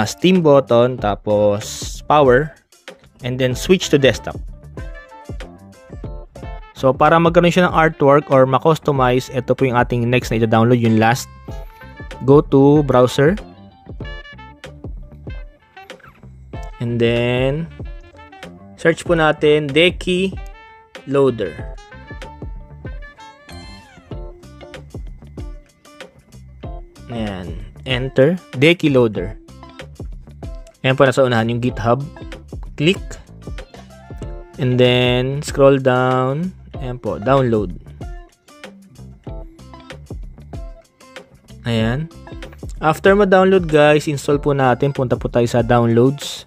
Steam button, tapos power, and then switch to desktop. So, para magkaroon siya ng artwork or ma-customize, ito po yung ating next na ita-download, yung last. Go to browser. And then, search po natin, Deki Loader. Ayan. Enter. Deki Loader. Ayan po, nasa unahan yung GitHub. Click. And then, scroll down. Ayan po, download. Ayan. After ma-download guys, install po natin. Punta po tayo sa downloads.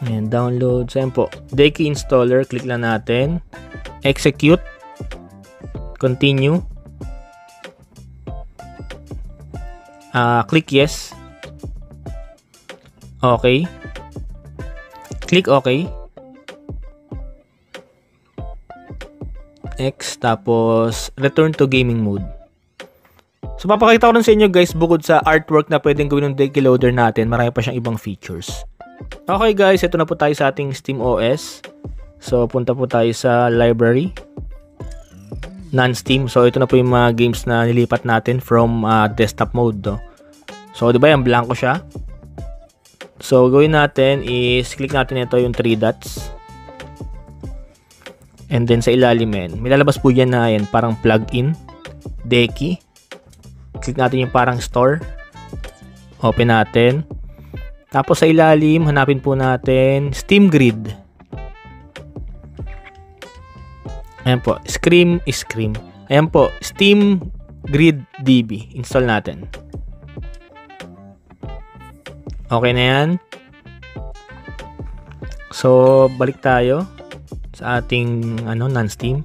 Ayan, downloads. Ayan po, Deki installer. Click lang natin. Execute. Continue. Click yes. Okay. Click okay. Next, tapos return to gaming mode. So papakita ko rin sa inyo guys, bukod sa artwork na pwedeng gawin ng Deki Loader natin, marami pa siyang ibang features. Okay guys, ito na po tayo sa ating SteamOS. So punta po tayo sa library, non-Steam. So ito na po yung mga games na nilipat natin from desktop mode. So di ba yan, blanco siya. So gawin natin is click natin ito yung 3 dots. And then sa ilalim yan, may lalabas po yan na yan, parang plugin, Deki. Click natin yung parang store. Open natin. Tapos sa ilalim, hanapin po natin Steam Grid. Ayan po, Scream. Ayan po, Steam Grid DB. Install natin. Okay na yan. So, balik tayo sa ating non-Steam.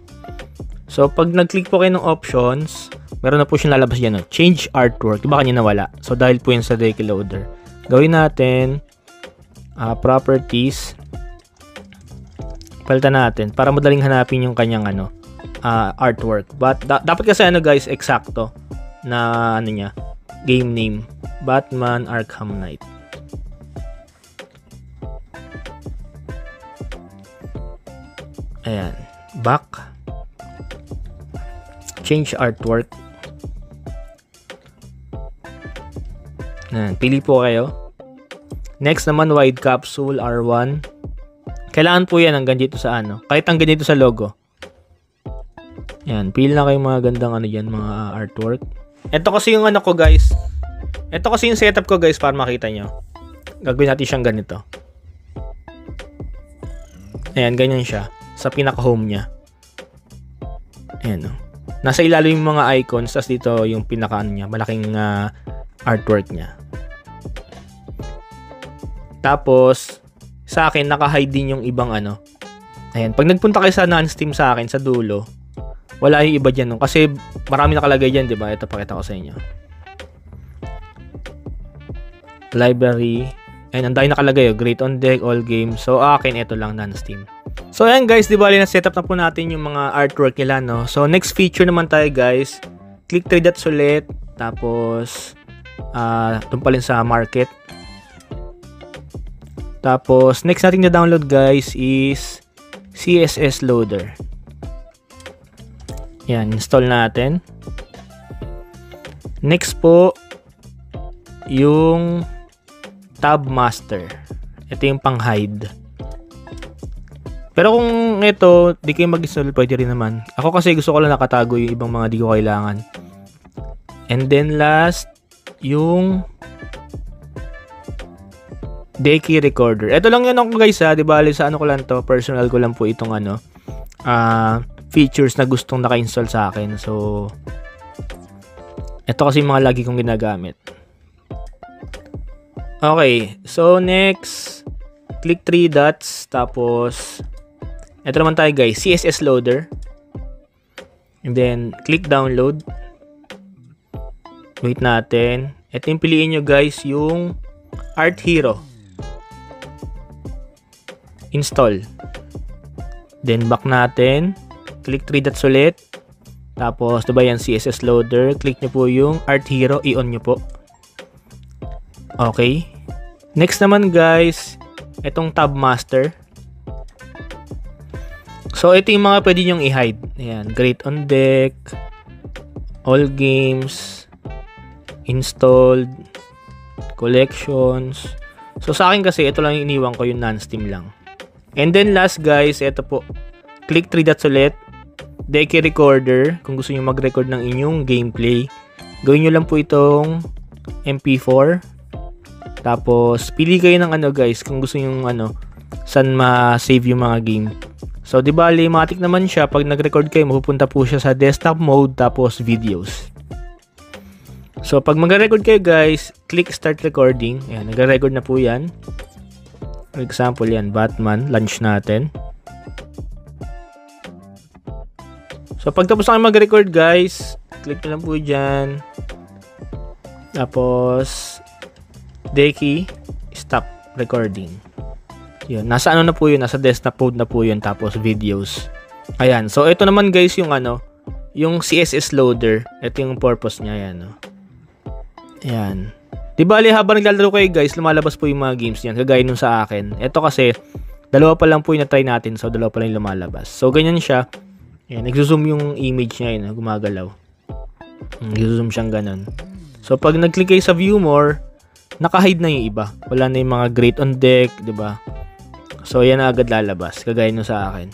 So, pag nag-click po kayo ng options, meron na po siyang lalabas yan. Change artwork. Diba kanya nawala? So, dahil po yan sa Deki Loader. Gawin natin properties. Palitan natin para madaling hanapin yung kanyang artwork. But dapat kasi guys, eksakto na niya, game name, Batman Arkham Knight. Ayan, back, change artwork. Ayan, pili po kayo. Next naman, wide capsule R1. Kailangan po yan hanggang dito sa kahit hanggang dito sa logo. Ayan, pili na kayo mga gandang mga artwork. Ito kasi yung ko guys. Ito kasi yung setup ko guys, para makita nyo. Gagawin natin siyang ganito. Ayan, ganyan siya. Sa pinaka-home niya. Ayan, nasa ilalim yung mga icons, tas dito yung pinaka niya, malaking artwork niya. Tapos, sa akin, naka-hide din yung ibang Ayan, pag nagpunta kayo sa non-Steam sa akin, sa dulo, wala yung iba dyan. Kasi marami nakalagay dyan, diba? Ito, pakita ko sa inyo. Library. Ayan, ang dahil nakalagay. Great on Deck, all games. So, akin, ito lang, non-Steam. So, ayan guys, di ba, na-setup na po natin yung mga artwork nila, no? So, next feature naman tayo, guys. Click 3 dots ulit. Tapos, tumpalin sa market. Tapos, next natin na download, guys, is CSS Loader. Yan, install natin. Next po, yung Tab Master. Ito yung pang-hide. Pero kung ito, di kayo mag-install, pwede rin naman. Ako kasi gusto ko lang nakatago yung ibang mga di ko kailangan. And then last, yung Deki Recorder. Ito lang yun ako guys di ba? Sa ko lang to, personal ko lang po itong features na gustong naka-install sa akin. So, ito kasi yung mga lagi kong ginagamit. Okay, so next, click 3 dots, tapos ito naman tayo guys, CSS Loader. And then, click download. Wait natin. Ito yung piliin nyo guys, yung Art Hero. Install. Then, back natin. Click 3 dots ulit. Tapos, diba yan, CSS Loader. Click nyo po yung Art Hero, i-on nyo po. Okay. Next naman guys, itong Tab Master. So, ito yung mga pwede nyong i-hide. Ayan, Great on Deck, All Games, Installed, Collections. So, sa akin kasi, ito lang yung iniwan ko, yung non-Steam lang. And then last guys, ito po. Click 3 dots ulit. Decky Recorder. Kung gusto nyo mag-record ng inyong gameplay, gawin nyo lang po itong MP4. Tapos, pili kayo ng ano guys, kung gusto nyo saan ma-save yung mga game. So, di ba, limatic naman siya. Pag nag-record kayo, mapupunta po siya sa desktop mode, tapos videos. So, pag mag-record kayo guys, click start recording. Ayan, nag-record na po yan. For example, yan, Batman. Launch natin. So, pagtapos na kayo mag-record guys, click nyo lang po dyan. Tapos, Decky, stop recording. Yun, nasa ano na po yun, nasa desktop mode na po yun, tapos videos. Ayan, so ito naman guys yung yung CSS loader. Ito yung purpose niya, ayan. Ayan. Di bali, habang naglalaro kayo guys, lumalabas po yung mga games niyan, kagaya nung sa akin. Ito kasi, dalawa pa lang po yung na-try natin, so dalawa pa lang yung lumalabas. So, ganyan siya. Ayan, nag-zoom yung image niya yun, gumagalaw. Nag-zoom siyang ganun. So, pag nag-click kayo sa view more, naka-hide na yung iba. Wala na yung mga Great on Deck, di ba? So, yan na agad lalabas, kagaya nung sa akin.